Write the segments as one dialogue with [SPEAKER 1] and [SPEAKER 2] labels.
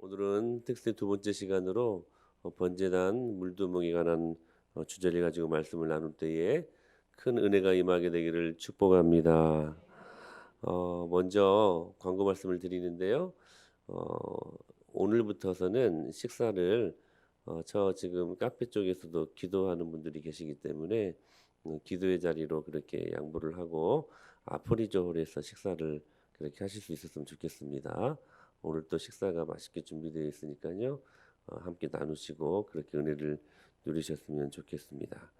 [SPEAKER 1] 오늘은 텍스트의 두 번째 시간으로 번제단 물두멍에 관한 주제를 가지고 말씀을 나눌 때에 큰 은혜가 임하게 되기를 축복합니다. 먼저 광고 말씀을 드리는데요. 오늘부터서는 식사를 저 지금 카페 쪽에서도 기도하는 분들이 계시기 때문에 기도의 자리로 그렇게 양보를 하고 아프리조 홀에서 식사를 그렇게 하실 수 있었으면 좋겠습니다. 오늘 또 식사가 맛있게 준비되어 있으니까요. 함께 나누시고 그렇게 은혜를 누리셨으면 좋겠습니다.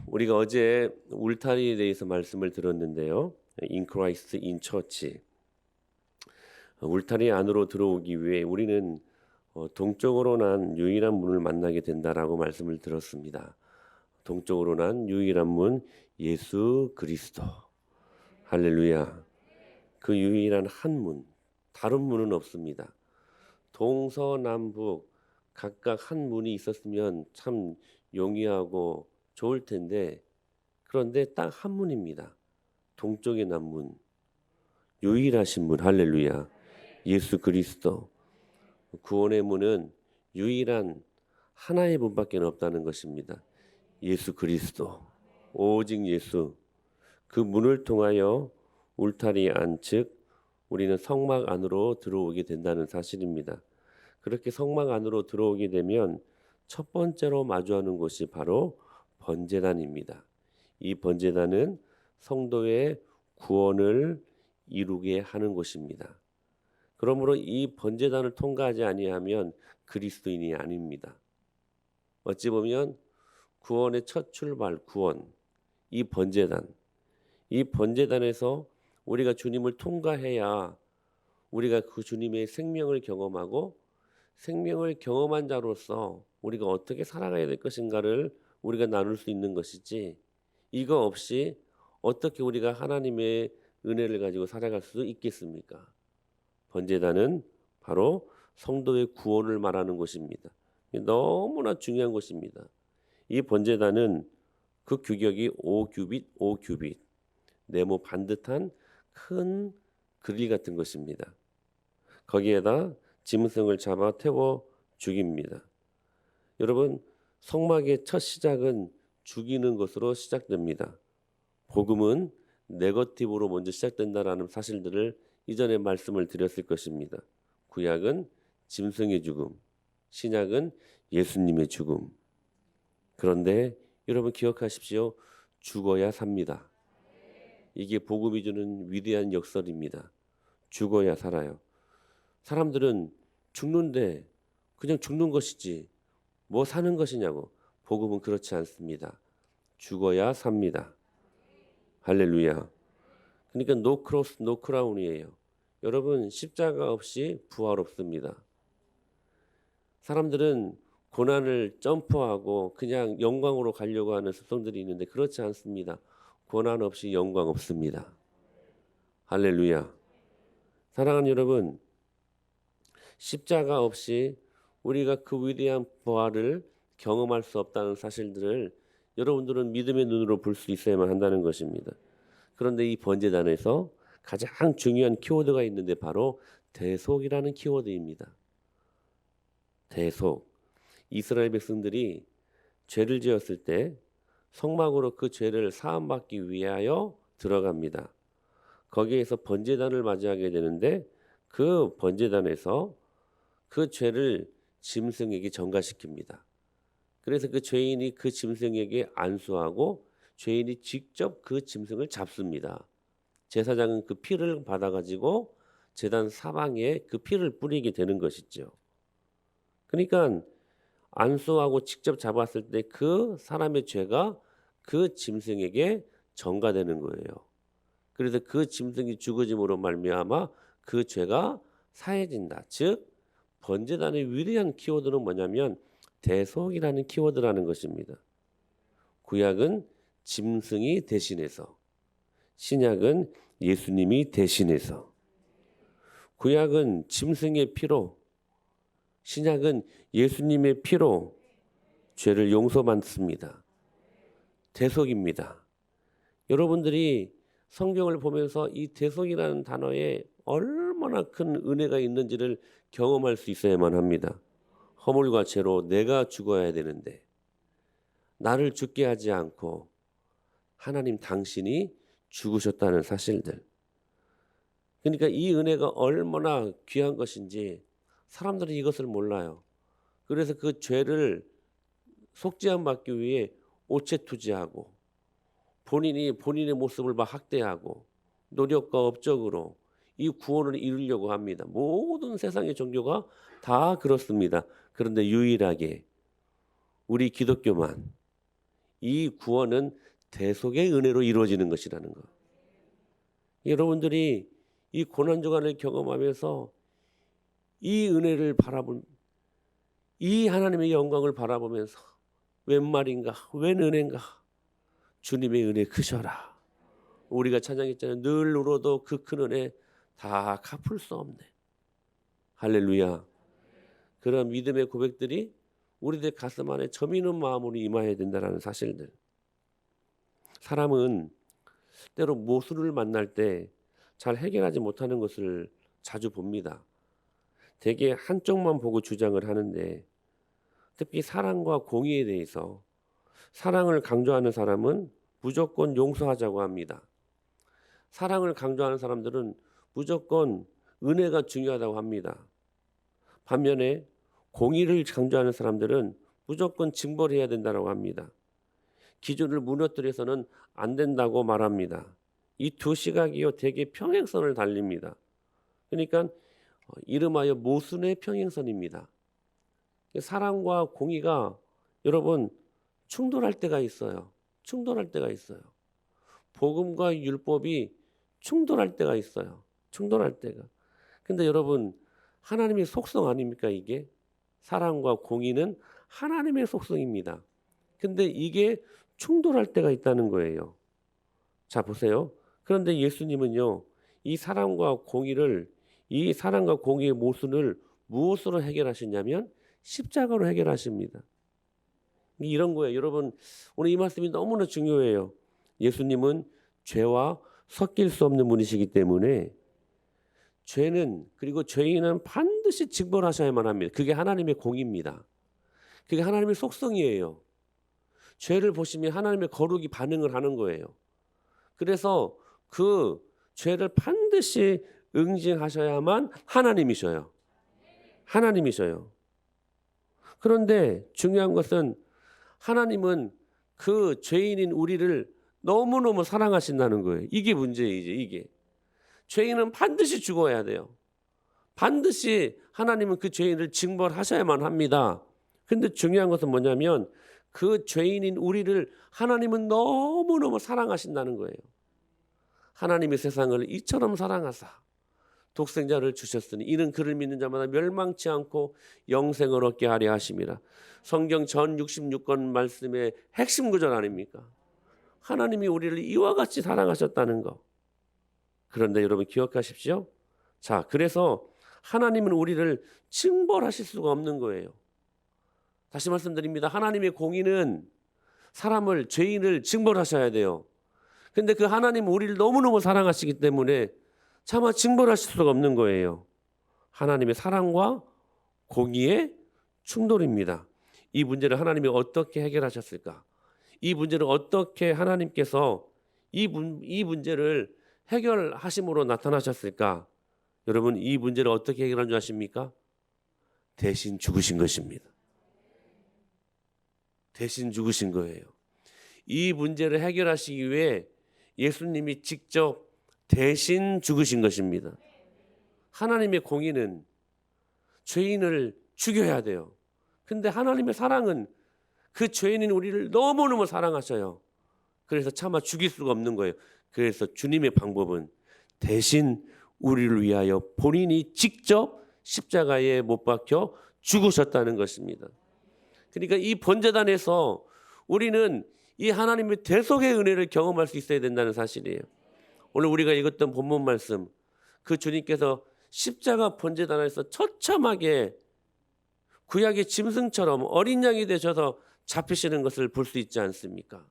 [SPEAKER 1] 우리가 어제 울타리에 대해서 말씀을 들었는데요. In Christ in Church. 울타리 안으로 들어오기 위해 우리는 동쪽으로 난 유일한 문을 만나게 된다라고 말씀을 들었습니다. 동쪽으로 난 유일한 문 예수 그리스도. 할렐루야. 그 유일한 한 문, 다른 문은 없습니다. 동서남북 각각 한 문이 있었으면 참 용이하고 좋을 텐데, 그런데 딱 한 문입니다. 동쪽에 난 문, 유일하신 문. 할렐루야. 예수 그리스도. 구원의 문은 유일한 하나의 문밖에 없다는 것입니다. 예수 그리스도. 오직 예수. 그 문을 통하여 울타리 안측 우리는 성막 안으로 들어오게 된다는 사실입니다. 그렇게 성막 안으로 들어오게 되면 첫 번째로 마주하는 곳이 바로 번제단입니다. 이 번제단은 성도의 구원을 이루게 하는 곳입니다. 그러므로 이 번제단을 통과하지 아니하면 그리스도인이 아닙니다. 어찌 보면 구원의 첫 출발, 구원, 이 번제단, 이 번제단에서 우리가 주님을 통과해야 우리가 그 주님의 생명을 경험하고 생명을 경험한 자로서 우리가 어떻게 살아가야 될 것인가를 우리가 나눌 수 있는 것이지, 이거 없이 어떻게 우리가 하나님의 은혜를 가지고 살아갈 수 있겠습니까? 번제단은 바로 성도의 구원을 말하는 곳입니다. 너무나 중요한 곳입니다. 이 번제단은 그 규격이 5규빗, 5규빗, 네모 반듯한 큰 그릴 같은 것입니다. 거기에다 짐승을 잡아 태워 죽입니다. 여러분, 성막의 첫 시작은 죽이는 것으로 시작됩니다. 복음은 네거티브로 먼저 시작된다라는 사실들을 이전에 말씀을 드렸을 것입니다. 구약은 짐승의 죽음, 신약은 예수님의 죽음. 그런데 여러분 기억하십시오. 죽어야 삽니다. 이게 복음이 주는 위대한 역설입니다. 죽어야 살아요. 사람들은 죽는데 그냥 죽는 것이지 뭐 사는 것이냐고. 복음은 그렇지 않습니다. 죽어야 삽니다. 할렐루야. 그러니까 노 크로스 노 크라운이에요. 여러분, 십자가 없이 부활 없습니다. 사람들은 고난을 점프하고 그냥 영광으로 가려고 하는 습성들이 있는데 그렇지 않습니다. 고난 없이 영광 없습니다. 할렐루야. 사랑하는 여러분, 십자가 없이 우리가 그 위대한 부활을 경험할 수 없다는 사실들을 여러분들은 믿음의 눈으로 볼 수 있어야만 한다는 것입니다. 그런데 이 번제단에서 가장 중요한 키워드가 있는데 바로 대속이라는 키워드입니다. 대속. 이스라엘 백성들이 죄를 지었을 때 성막으로 그 죄를 사함받기 위하여 들어갑니다. 거기에서 번제단을 맞이하게 되는데 그 번제단에서 그 죄를 짐승에게 전가시킵니다. 그래서 그 죄인이 그 짐승에게 안수하고 죄인이 직접 그 짐승을 잡습니다. 제사장은 그 피를 받아가지고 제단 사방에 그 피를 뿌리게 되는 것이죠. 그러니까 안수하고 직접 잡았을 때 그 사람의 죄가 그 짐승에게 전가되는 거예요. 그래서 그 짐승이 죽어짐으로 말미암아 그 죄가 사해진다. 즉 번제단의 위대한 키워드는 뭐냐면 대속이라는 키워드라는 것입니다. 구약은 짐승이 대신해서, 신약은 예수님이 대신해서. 구약은 짐승의 피로, 신약은 예수님의 피로 죄를 용서받습니다. 대속입니다. 여러분들이 성경을 보면서 이 대속이라는 단어에 얼마나 큰 은혜가 있는지를 경험할 수 있어야만 합니다. 허물과 죄로 내가 죽어야 되는데 나를 죽게 하지 않고 하나님 당신이 죽으셨다는 사실들. 그러니까 이 은혜가 얼마나 귀한 것인지 사람들은 이것을 몰라요. 그래서 그 죄를 속죄함 받기 위해 오체투지하고 본인의 모습을 막 학대하고 노력과 업적으로 이 구원을 이루려고 합니다. 모든 세상의 종교가 다 그렇습니다. 그런데 유일하게 우리 기독교만 이 구원은 대속의 은혜로 이루어지는 것이라는 것. 여러분들이 이 고난주간을 경험하면서 이 은혜를 이 하나님의 영광을 바라보면서 웬 말인가, 웬 은혜인가, 주님의 은혜 크셔라. 우리가 찬양했잖아요. 늘 울어도 그 큰 은혜 다 갚을 수 없네. 할렐루야. 그런 믿음의 고백들이 우리들 가슴 안에 저미는 마음으로 임해야 된다는 사실들. 사람은 때로 모순을 만날 때 잘 해결하지 못하는 것을 자주 봅니다. 대개 한쪽만 보고 주장을 하는데 특히 사랑과 공의에 대해서 사랑을 강조하는 사람은 무조건 용서하자고 합니다. 사랑을 강조하는 사람들은 무조건 은혜가 중요하다고 합니다. 반면에 공의를 강조하는 사람들은 무조건 징벌해야 된다고 합니다. 기준을 무너뜨려서는 안 된다고 말합니다. 이 두 시각이요 되게 평행선을 달립니다. 그러니까 이름하여 모순의 평행선입니다. 사랑과 공의가 여러분 충돌할 때가 있어요. 충돌할 때가 있어요. 복음과 율법이 충돌할 때가 있어요. 충돌할 때가. 근데 여러분 하나님의 속성 아닙니까 이게? 사랑과 공의는 하나님의 속성입니다. 근데 이게 충돌할 때가 있다는 거예요. 자 보세요. 그런데 예수님은요. 이 사랑과 공의의 모순을 무엇으로 해결하셨냐면 십자가로 해결하십니다. 이런 거예요. 여러분 오늘 이 말씀이 너무나 중요해요. 예수님은 죄와 섞일 수 없는 분이시기 때문에 그리고 죄인은 반드시 징벌하셔야만 합니다. 그게 하나님의 공의입니다. 그게 하나님의 속성이에요. 죄를 보시면 하나님의 거룩이 반응을 하는 거예요. 그래서 그 죄를 반드시 응징하셔야만 하나님이셔요. 그런데 중요한 것은 하나님은 그 죄인인 우리를 너무너무 사랑하신다는 거예요. 이게 문제이죠. 이게. 죄인은 반드시 죽어야 돼요. 반드시 하나님은 그 죄인을 징벌하셔야만 합니다. 그런데 중요한 것은 뭐냐면 그 죄인인 우리를 하나님은 너무너무 사랑하신다는 거예요. 하나님의 세상을 이처럼 사랑하사 독생자를 주셨으니 이는 그를 믿는 자마다 멸망치 않고 영생을 얻게 하려 하심이라. 성경 전 66권 말씀의 핵심 구절 아닙니까? 하나님이 우리를 이와 같이 사랑하셨다는 거. 그런데 여러분 기억하십시오. 자, 그래서 하나님은 우리를 징벌하실 수가 없는 거예요. 다시 말씀드립니다. 하나님의 공의는 죄인을 징벌하셔야 돼요. 근데 그 하나님은 우리를 너무너무 사랑하시기 때문에 차마 징벌하실 수가 없는 거예요. 하나님의 사랑과 공의의 충돌입니다. 이 문제를 하나님이 어떻게 해결하셨을까? 이 문제를 어떻게 하나님께서 이 문제를 해결하심으로 나타나셨을까? 여러분 이 문제를 어떻게 해결한 줄 아십니까? 대신 죽으신 것입니다. 대신 죽으신 거예요. 이 문제를 해결하시기 위해 예수님이 직접 대신 죽으신 것입니다. 하나님의 공의는 죄인을 죽여야 돼요. 근데 하나님의 사랑은 그 죄인인 우리를 너무너무 사랑하셔요. 그래서 차마 죽일 수가 없는 거예요. 그래서 주님의 방법은 대신 우리를 위하여 본인이 직접 십자가에 못 박혀 죽으셨다는 것입니다. 그러니까 이 번제단에서 우리는 이 하나님의 대속의 은혜를 경험할 수 있어야 된다는 사실이에요. 오늘 우리가 읽었던 본문 말씀, 그 주님께서 십자가 번제단에서 처참하게 구약의 짐승처럼 어린 양이 되셔서 잡히시는 것을 볼 수 있지 않습니까?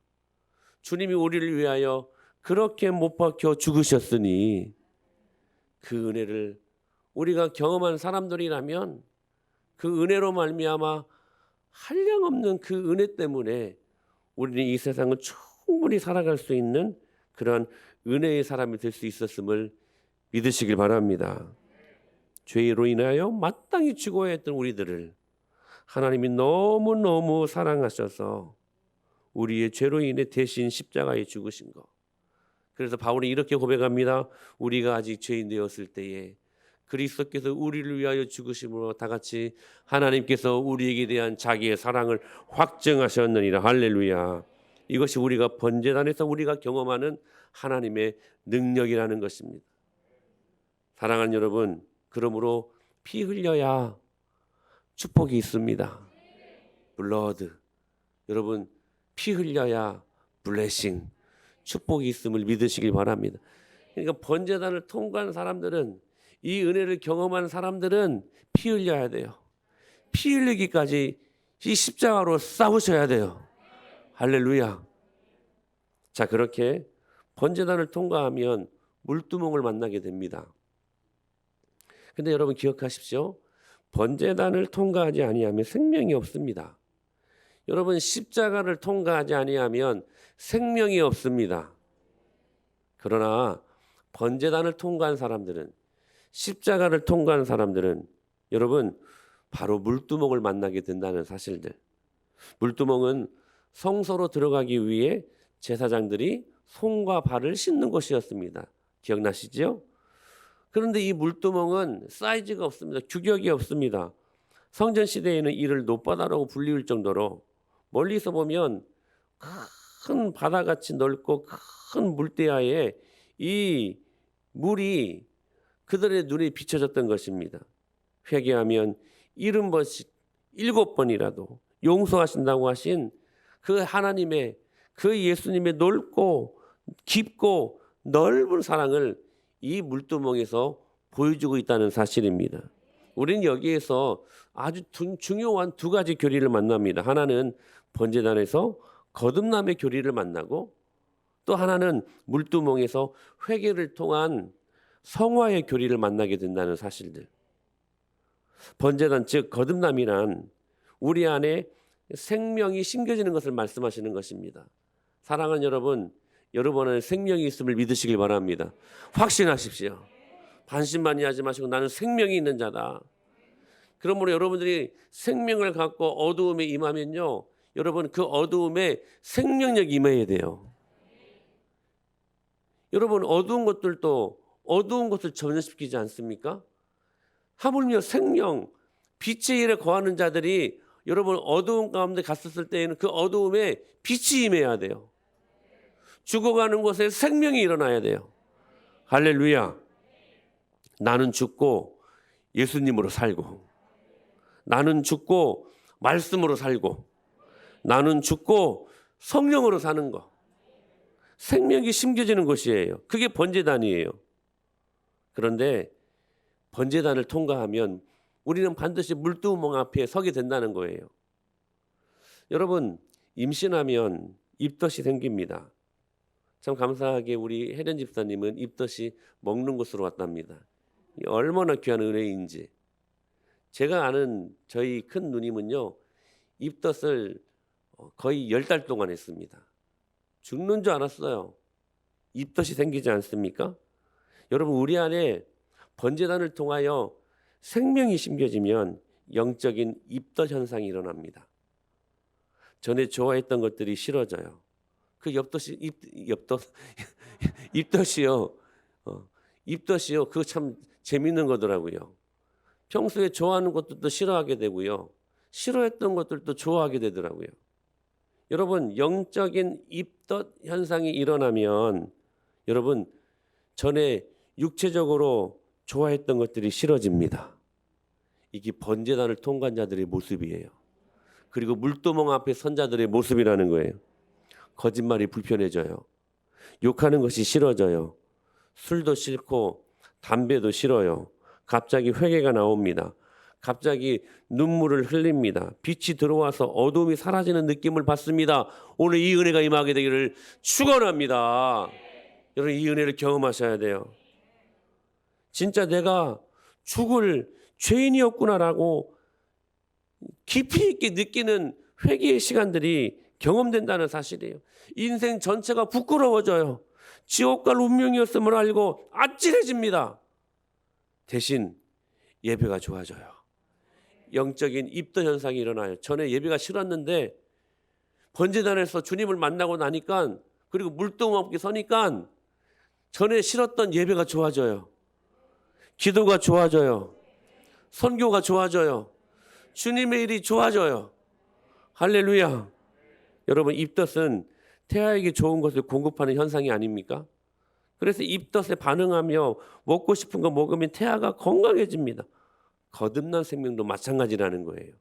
[SPEAKER 1] 주님이 우리를 위하여 그렇게 못 박혀 죽으셨으니 그 은혜를 우리가 경험한 사람들이라면 그 은혜로 말미암아 한량없는 그 은혜 때문에 우리는 이 세상을 충분히 살아갈 수 있는 그런 은혜의 사람이 될 수 있었음을 믿으시길 바랍니다. 죄로 인하여 마땅히 죽어야 했던 우리들을 하나님이 너무너무 사랑하셔서 우리의 죄로 인해 대신 십자가에 죽으신 것. 그래서 바울이 이렇게 고백합니다. 우리가 아직 죄인 되었을 때에 그리스도께서 우리를 위하여 죽으심으로 다 같이 하나님께서 우리에게 대한 자기의 사랑을 확증하셨느니라. 할렐루야. 이것이 우리가 번제단에서 우리가 경험하는 하나님의 능력이라는 것입니다. 사랑하는 여러분, 그러므로 피 흘려야 축복이 있습니다. 블러드. 여러분, 피 흘려야 블레싱, 축복이 있음을 믿으시길 바랍니다. 그러니까 번제단을 통과한 사람들은, 이 은혜를 경험한 사람들은 피 흘려야 돼요. 피 흘리기까지 이 십자가로 싸우셔야 돼요. 할렐루야. 자, 그렇게 번제단을 통과하면 물두멍을 만나게 됩니다. 근데 여러분 기억하십시오. 번제단을 통과하지 아니하면 생명이 없습니다. 여러분, 십자가를 통과하지 아니하면 생명이 없습니다. 그러나 번제단을 통과한 사람들은, 십자가를 통과한 사람들은 여러분 바로 물두멍을 만나게 된다는 사실들. 물두멍은 성소로 들어가기 위해 제사장들이 손과 발을 씻는 곳이었습니다. 기억나시죠? 그런데 이 물두멍은 사이즈가 없습니다. 규격이 없습니다. 성전 시대에는 이를 노바다라고 불리울 정도로 멀리서 보면 큰 바다같이 넓고 큰 물대야에 이 물이 그들의 눈에 비춰졌던 것입니다. 회개하면 70번씩 7번이라도 용서하신다고 하신 그 하나님의, 그 예수님의 넓고 깊고 넓은 사랑을 이 물두멍에서 보여주고 있다는 사실입니다. 우리는 여기에서 아주 중요한 두 가지 교리를 만납니다. 하나는 번제단에서 거듭남의 교리를 만나고, 또 하나는 물두멍에서 회개를 통한 성화의 교리를 만나게 된다는 사실들. 번제단, 즉 거듭남이란 우리 안에 생명이 심겨지는 것을 말씀하시는 것입니다. 사랑하는 여러분, 여러분은 생명이 있음을 믿으시길 바랍니다. 확신하십시오. 반신반의하지 마시고 나는 생명이 있는 자다. 그러므로 여러분들이 생명을 갖고 어두움에 임하면요, 여러분 그 어두움에 생명력이 임해야 돼요. 여러분, 어두운 것들도 어두운 것을 전염시키지 않습니까? 하물며 생명, 빛의 일에 거하는 자들이 여러분 어두운 가운데 갔었을 때에는 그 어두움에 빛이 임해야 돼요. 죽어가는 곳에 생명이 일어나야 돼요. 할렐루야. 나는 죽고 예수님으로 살고, 나는 죽고 말씀으로 살고, 나는 죽고 성령으로 사는 것. 생명이 심겨지는 것이에요. 그게 번제단이에요. 그런데 번제단을 통과하면 우리는 반드시 물두멍 앞에 서게 된다는 거예요. 여러분, 임신하면 입덧이 생깁니다. 참 감사하게 우리 혜련 집사님은 입덧이 먹는 곳으로 왔답니다. 얼마나 귀한 은혜인지. 제가 아는 저희 큰 누님은요, 입덧을 거의 10달 동안 했습니다. 죽는 줄 알았어요. 입덧이 생기지 않습니까? 여러분, 우리 안에 번제단을 통하여 생명이 심겨지면 영적인 입덧 현상이 일어납니다. 전에 좋아했던 것들이 싫어져요. 그 입덧이요. 입덧이요. 그거 참 재밌는 거더라고요. 평소에 좋아하는 것들도 싫어하게 되고요. 싫어했던 것들도 좋아하게 되더라고요. 여러분, 영적인 입덧 현상이 일어나면 여러분 전에 육체적으로 좋아했던 것들이 싫어집니다. 이게 번제단을 통과한 자들의 모습이에요. 그리고 물두멍 앞에 선 자들의 모습이라는 거예요. 거짓말이 불편해져요. 욕하는 것이 싫어져요. 술도 싫고 담배도 싫어요. 갑자기 회개가 나옵니다. 갑자기 눈물을 흘립니다. 빛이 들어와서 어둠이 사라지는 느낌을 받습니다. 오늘 이 은혜가 임하게 되기를 축원합니다. 여러분, 이 은혜를 경험하셔야 돼요. 진짜 내가 죽을 죄인이었구나라고 깊이 있게 느끼는 회개의 시간들이 경험된다는 사실이에요. 인생 전체가 부끄러워져요. 지옥 갈 운명이었음을 알고 아찔해집니다. 대신 예배가 좋아져요. 영적인 입도 현상이 일어나요. 전에 예배가 싫었는데 번제단에서 주님을 만나고 나니까, 그리고 물동 없게 서니까 전에 싫었던 예배가 좋아져요. 기도가 좋아져요. 선교가 좋아져요. 주님의 일이 좋아져요. 할렐루야. 여러분, 입덧은 태아에게 좋은 것을 공급하는 현상이 아닙니까? 그래서 입덧에 반응하며 먹고 싶은 거 먹으면 태아가 건강해집니다. 거듭난 생명도 마찬가지라는 거예요.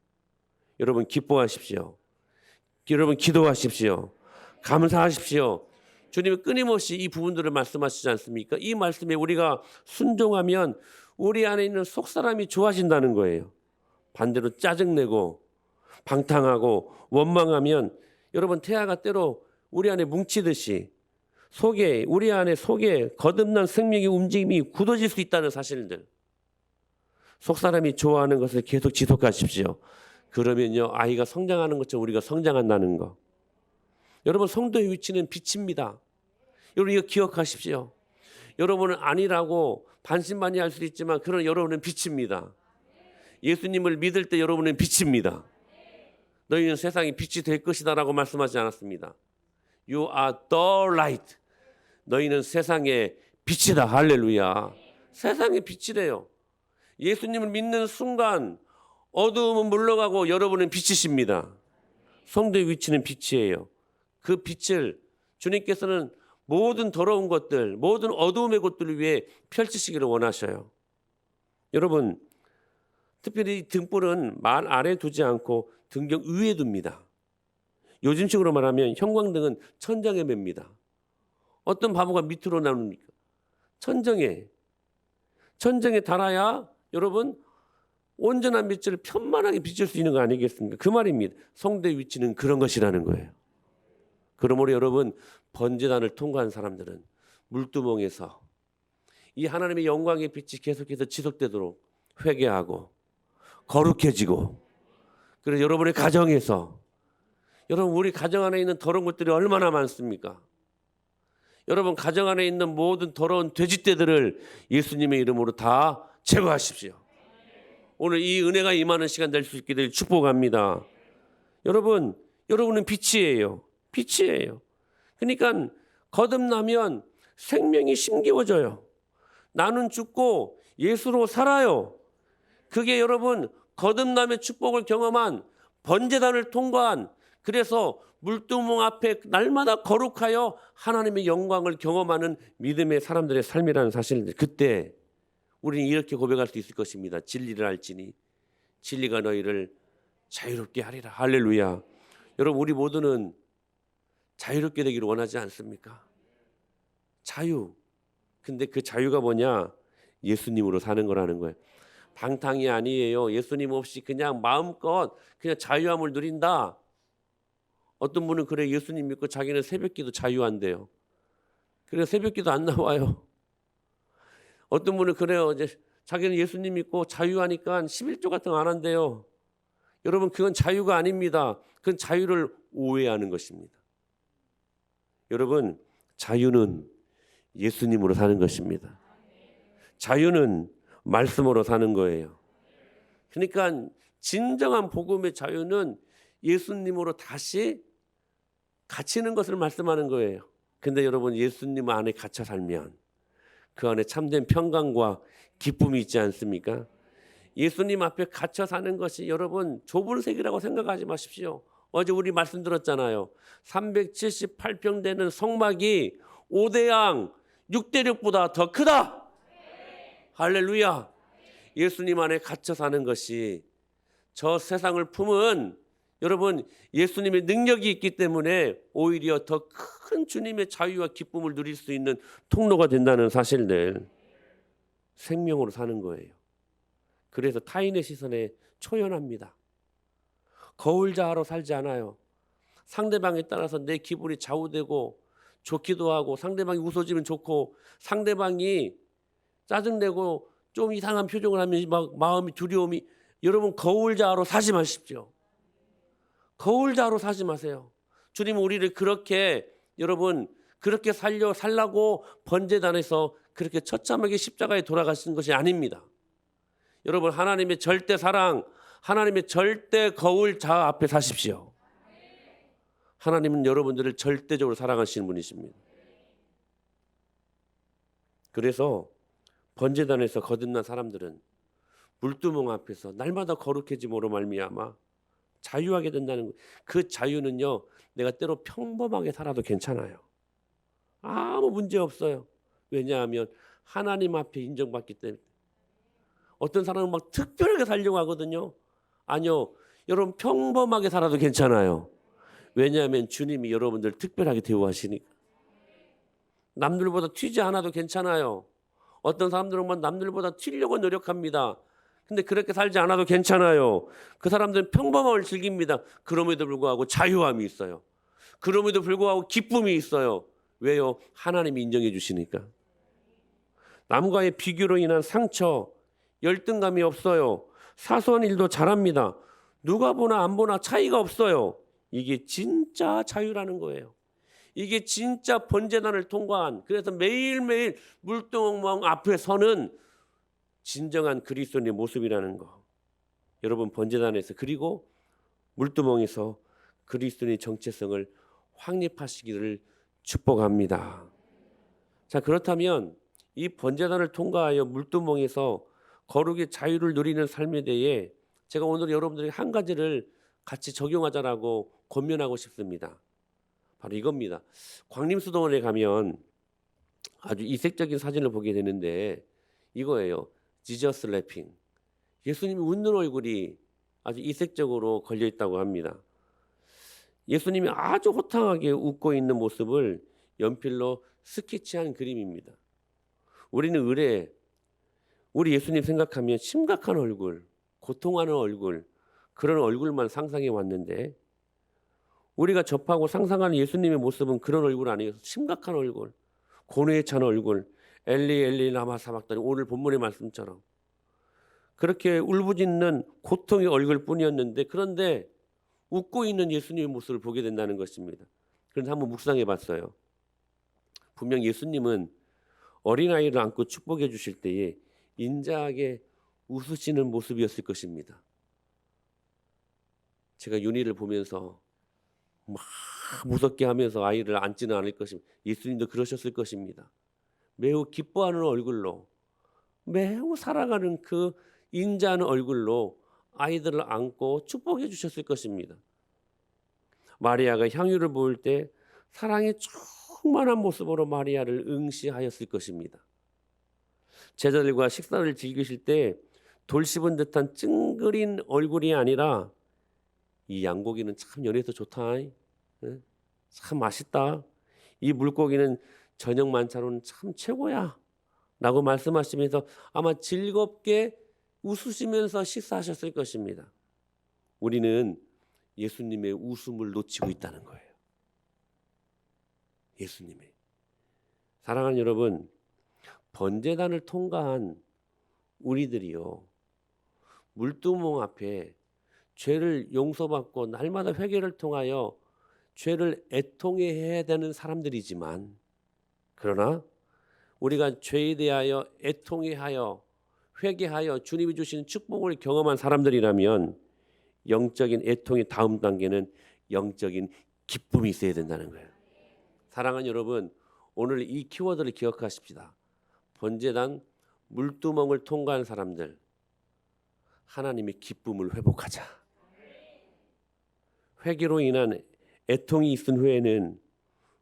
[SPEAKER 1] 여러분, 기뻐하십시오. 여러분, 기도하십시오. 감사하십시오. 주님이 끊임없이 이 부분들을 말씀하시지 않습니까? 이 말씀에 우리가 순종하면 우리 안에 있는 속사람이 좋아진다는 거예요. 반대로 짜증내고 방탕하고 원망하면 여러분, 태아가 때로 우리 안에 뭉치듯이 우리 안에 속에 거듭난 생명의 움직임이 굳어질 수 있다는 사실들. 속사람이 좋아하는 것을 계속 지속하십시오. 그러면요, 아이가 성장하는 것처럼 우리가 성장한다는 거. 여러분, 성도의 위치는 빛입니다. 여러분, 이거 기억하십시오. 여러분은 아니라고 반신반의할 수도 있지만 그러나 여러분은 빛입니다. 예수님을 믿을 때 여러분은 빛입니다. 너희는 세상이 빛이 될 것이다 라고 말씀하지 않았습니다. You are the light. 너희는 세상의 빛이다. 할렐루야. 세상의 빛이래요. 예수님을 믿는 순간 어두움은 물러가고 여러분은 빛이십니다. 성도의 위치는 빛이에요. 그 빛을 주님께서는 모든 더러운 것들, 모든 어두움의 곳들을 위해 펼치시기를 원하셔요. 여러분, 특별히 등불은 말 아래 두지 않고 등경 위에 둡니다. 요즘식으로 말하면 형광등은 천장에 맵니다. 어떤 바보가 밑으로 나눕니까? 천정에 달아야 여러분 온전한 빛을 편만하게 비출 수 있는 거 아니겠습니까? 그 말입니다. 성도의 위치는 그런 것이라는 거예요. 그러므로 여러분, 번제단을 통과한 사람들은 물두멍에서 이 하나님의 영광의 빛이 계속해서 지속되도록 회개하고 거룩해지고, 그래서 여러분의 가정에서, 여러분, 우리 가정 안에 있는 더러운 것들이 얼마나 많습니까? 여러분, 가정 안에 있는 모든 더러운 돼지떼들을 예수님의 이름으로 다 제거하십시오. 오늘 이 은혜가 임하는 시간 될 수 있기를 축복합니다. 여러분은 빛이에요. 빛이에요. 그러니까 거듭나면 생명이 힘겨워져요. 나는 죽고 예수로 살아요. 그게 여러분, 거듭남의 축복을 경험한 번제단을 통과한, 그래서 물두멍 앞에 날마다 거룩하여 하나님의 영광을 경험하는 믿음의 사람들의 삶이라는 사실인데, 그때 우리는 이렇게 고백할 수 있을 것입니다. 진리를 알지니 진리가 너희를 자유롭게 하리라. 할렐루야. 여러분, 우리 모두는 자유롭게 되기를 원하지 않습니까? 자유. 근데 그 자유가 뭐냐? 예수님으로 사는 거라는 거예요. 방탕이 아니에요. 예수님 없이 그냥 마음껏 그냥 자유함을 누린다. 어떤 분은 그래, 예수님 믿고 자기는 새벽기도 자유한대요. 그래, 새벽기도 안 나와요. 어떤 분은 그래요, 이제 자기는 예수님 믿고 자유하니까 11조 같은 거 안 한대요. 여러분, 그건 자유가 아닙니다. 그건 자유를 오해하는 것입니다. 여러분, 자유는 예수님으로 사는 것입니다. 자유는 말씀으로 사는 거예요. 그러니까 진정한 복음의 자유는 예수님으로 다시 갇히는 것을 말씀하는 거예요. 근데 여러분, 예수님 안에 갇혀 살면 그 안에 참된 평강과 기쁨이 있지 않습니까? 예수님 앞에 갇혀 사는 것이 여러분 좁은 세계라고 생각하지 마십시오. 어제 우리 말씀 들었잖아요. 378평 되는 성막이 5대양 6대륙보다 더 크다. 할렐루야. 예수님 안에 갇혀 사는 것이, 저 세상을 품은 여러분 예수님의 능력이 있기 때문에 오히려 더 큰 주님의 자유와 기쁨을 누릴 수 있는 통로가 된다는 사실들, 생명으로 사는 거예요. 그래서 타인의 시선에 초연합니다. 거울자로 살지 않아요. 상대방에 따라서 내 기분이 좌우되고 좋기도 하고, 상대방이 웃어주면 좋고 상대방이 짜증내고 좀 이상한 표정을 하면 막 마음이 두려움이, 여러분 거울자로 사지 마십시오. 거울자로 사지 마세요. 주님은 우리를 그렇게, 여러분 그렇게 살라고 번제단에서 그렇게 처참하게 십자가에 돌아가신 것이 아닙니다. 여러분 하나님의 절대 사랑, 하나님의 절대 거울자 앞에 사십시오. 하나님은 여러분들을 절대적으로 사랑하시는 분이십니다. 그래서 번제단에서 거듭난 사람들은 물두멍 앞에서 날마다 거룩해짐으로 말미암아 자유하게 된다는 거예요. 그 자유는요, 내가 때로 평범하게 살아도 괜찮아요. 아무 문제 없어요. 왜냐하면 하나님 앞에 인정받기 때문에. 어떤 사람은 막 특별하게 살려고 하거든요. 아니요, 여러분 평범하게 살아도 괜찮아요. 왜냐하면 주님이 여러분들 특별하게 대우하시니까. 남들보다 튀지 않아도 괜찮아요. 어떤 사람들은 막 남들보다 튀려고 노력합니다. 근데 그렇게 살지 않아도 괜찮아요. 그 사람들은 평범함을 즐깁니다. 그럼에도 불구하고 자유함이 있어요. 그럼에도 불구하고 기쁨이 있어요. 왜요? 하나님이 인정해 주시니까. 남과의 비교로 인한 상처, 열등감이 없어요. 사소한 일도 잘합니다. 누가 보나 안 보나 차이가 없어요. 이게 진짜 자유라는 거예요. 이게 진짜 번제단을 통과한, 그래서 매일매일 물두멍 앞에 서는 진정한 그리스도인의 모습이라는 거. 여러분 번제단에서 그리고 물두멍에서 그리스도인의 정체성을 확립하시기를 축복합니다. 자, 그렇다면 이 번제단을 통과하여 물두멍에서 거룩의 자유를 누리는 삶에 대해 제가 오늘 여러분들에게 한 가지를 같이 적용하자라고 권면하고 싶습니다. 바로 이겁니다. 광림수도원에 가면 아주 이색적인 사진을 보게 되는데 이거예요. 지저스 래핑. 예수님이 웃는 얼굴이 아주 이색적으로 걸려 있다고 합니다. 예수님이 아주 호탕하게 웃고 있는 모습을 연필로 스케치한 그림입니다. 우리는 의례 우리 예수님 생각하면 심각한 얼굴, 고통하는 얼굴, 그런 얼굴만 상상해 왔는데 우리가 접하고 상상하는 예수님의 모습은 그런 얼굴 아니에요. 심각한 얼굴, 고뇌에 찬 얼굴, 엘리 엘리 라마 사박다니, 오늘 본문의 말씀처럼 그렇게 울부짖는 고통의 얼굴뿐이었는데, 그런데 웃고 있는 예수님의 모습을 보게 된다는 것입니다. 그런데 한번 묵상해 봤어요. 분명 예수님은 어린아이를 안고 축복해 주실 때에 인자하게 웃으시는 모습이었을 것입니다. 제가 윤희를 보면서 막 무섭게 하면서 아이를 앉지는 않을 것입니다. 예수님도 그러셨을 것입니다. 매우 기뻐하는 얼굴로, 매우 사랑하는 그 인자하는 얼굴로 아이들을 안고 축복해 주셨을 것입니다. 마리아가 향유를 부을 때 사랑의 충만한 모습으로 마리아를 응시하였을 것입니다. 제자들과 식사를 즐기실 때 돌 씹은 듯한 찡그린 얼굴이 아니라 이 양고기는 참 연해서 좋다, 참 맛있다, 이 물고기는 저녁 만찬으로는 참 최고야 라고 말씀하시면서 아마 즐겁게 웃으시면서 식사하셨을 것입니다. 우리는 예수님의 웃음을 놓치고 있다는 거예요. 예수님의. 사랑하는 여러분, 번제단을 통과한 우리들이요, 물두멍 앞에 죄를 용서받고 날마다 회개를 통하여 죄를 애통해야 되는 사람들이지만, 그러나 우리가 죄에 대하여 애통해하여 회개하여 주님이 주신 축복을 경험한 사람들이라면 영적인 애통의 다음 단계는 영적인 기쁨이 있어야 된다는 거예요. 사랑하는 여러분, 오늘 이 키워드를 기억하십시다. 번제단 물두멍을 통과한 사람들, 하나님의 기쁨을 회복하자. 회개로 인한 애통이 있은 후에는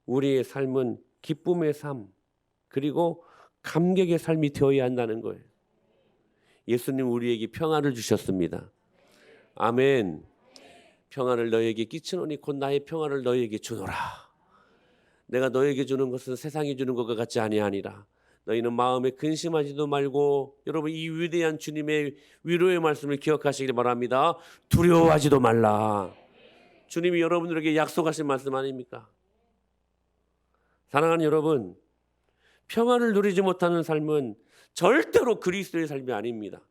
[SPEAKER 1] 우리의 삶은 기쁨의 삶, 그리고 감격의 삶이 되어야 한다는 거예요. 예수님 우리에게 평안을 주셨습니다. 아멘. 평안을 너에게 끼치노니 곧 나의 평안을 너에게 주노라. 내가 너에게 주는 것은 세상이 주는 것과 같지 아니하니라. 너희는 마음에 근심하지도 말고, 여러분 이 위대한 주님의 위로의 말씀을 기억하시길 바랍니다. 두려워하지도 말라. 주님이 여러분들에게 약속하신 말씀 아닙니까? 사랑하는 여러분, 평안을 누리지 못하는 삶은 절대로 그리스도의 삶이 아닙니다.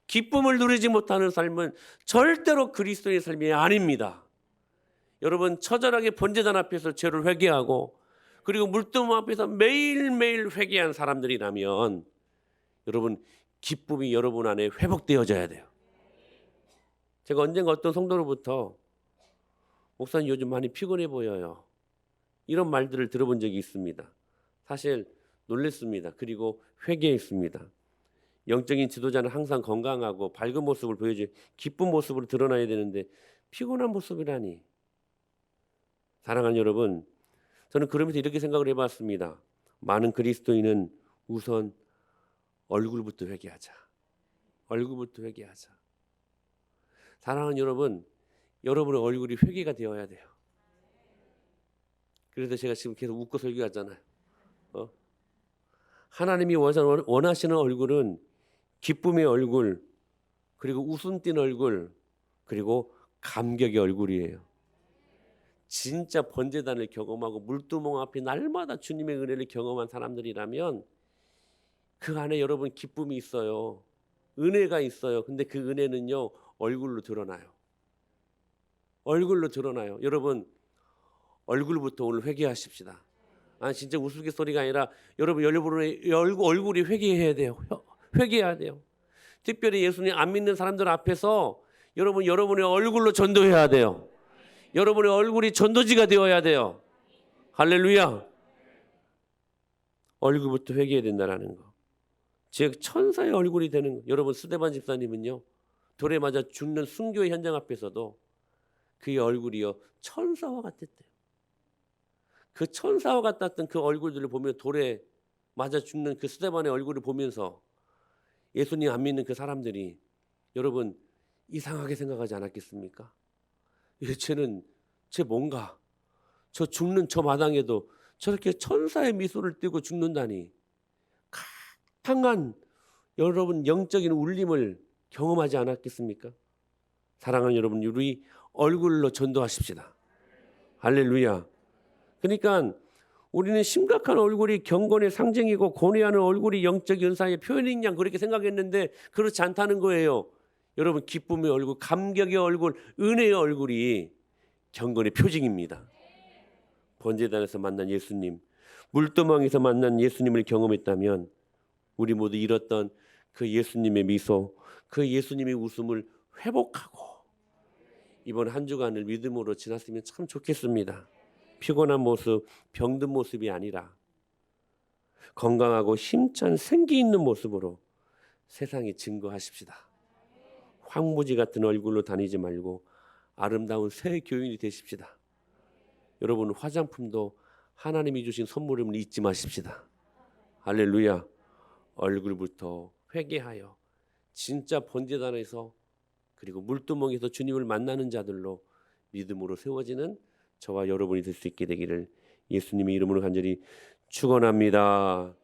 [SPEAKER 1] 기쁨을 누리지 못하는 삶은 절대로 그리스도의 삶이 아닙니다. 여러분, 처절하게 번제단 앞에서 죄를 회개하고 그리고 물두멍 앞에서 매일매일 회개한 사람들이라면 여러분, 기쁨이 여러분 안에 회복되어져야 돼요. 제가 언젠가 어떤 성도로부터 목사님 요즘 많이 피곤해 보여요, 이런 말들을 들어본 적이 있습니다. 사실 놀랬습니다. 그리고 회개했습니다. 영적인 지도자는 항상 건강하고 밝은 모습을 보여줘야, 기쁜 모습으로 드러나야 되는데 피곤한 모습이라니. 사랑하는 여러분, 저는 그러면서 이렇게 생각을 해봤습니다. 많은 그리스도인은 우선 얼굴부터 회개하자. 얼굴부터 회개하자. 사랑하는 여러분, 여러분의 얼굴이 회개가 되어야 돼요. 그래서 제가 지금 계속 웃고 설교하잖아요. 하나님이 원하시는 얼굴은 기쁨의 얼굴, 그리고 웃음 띤 얼굴, 그리고 감격의 얼굴이에요. 진짜 번제단을 경험하고 물두멍 앞에 날마다 주님의 은혜를 경험한 사람들이라면 그 안에 여러분 기쁨이 있어요. 은혜가 있어요. 근데 그 은혜는요, 얼굴로 드러나요. 얼굴로 드러나요. 여러분, 얼굴부터 오늘 회개하십시다. 진짜 우스갯소리가 아니라 여러분, 여러분의 얼굴이 회개해야 돼요. 회개해야 돼요. 특별히 예수님 안 믿는 사람들 앞에서 여러분의 얼굴로 전도해야 돼요. 여러분의 얼굴이 전도지가 되어야 돼요. 할렐루야. 얼굴부터 회개해야 된다는 거. 즉 천사의 얼굴이 되는 거. 여러분, 스데반 집사님은요, 돌에 맞아 죽는 순교의 현장 앞에서도 그의 얼굴이요 천사와 같았대요. 그 천사와 같았던 그 얼굴들을 보며, 돌에 맞아 죽는 그 스데반의 얼굴을 보면서 예수님 안 믿는 그 사람들이 여러분 이상하게 생각하지 않았겠습니까? 쟤 뭔가 저 죽는 저 마당에도 저렇게 천사의 미소를 띠고 죽는다니, 강한 여러분 영적인 울림을 경험하지 않았겠습니까? 사랑하는 여러분, 우리 얼굴로 전도하십시다. 할렐루야. 그러니까 우리는 심각한 얼굴이 경건의 상징이고 고뇌하는 얼굴이 영적 연사의 표현인 양 그렇게 생각했는데 그렇지 않다는 거예요. 여러분, 기쁨의 얼굴, 감격의 얼굴, 은혜의 얼굴이 경건의 표징입니다. 번제단에서 만난 예수님, 물두멍에서 만난 예수님을 경험했다면 우리 모두 잃었던 그 예수님의 미소, 그 예수님의 웃음을 회복하고 이번 한 주간을 믿음으로 지났으면 참 좋겠습니다. 피곤한 모습, 병든 모습이 아니라 건강하고 힘찬 생기 있는 모습으로 세상에 증거하십시다. 황무지 같은 얼굴로 다니지 말고 아름다운 새 교인이 되십시다. 여러분, 화장품도 하나님이 주신 선물임을 잊지 마십시다. 할렐루야. 얼굴부터 회개하여 진짜 번제단에서 그리고 물두멍에서 주님을 만나는 자들로 믿음으로 세워지는 저와 여러분이 될 수 있게 되기를 예수님의 이름으로 간절히 축원합니다.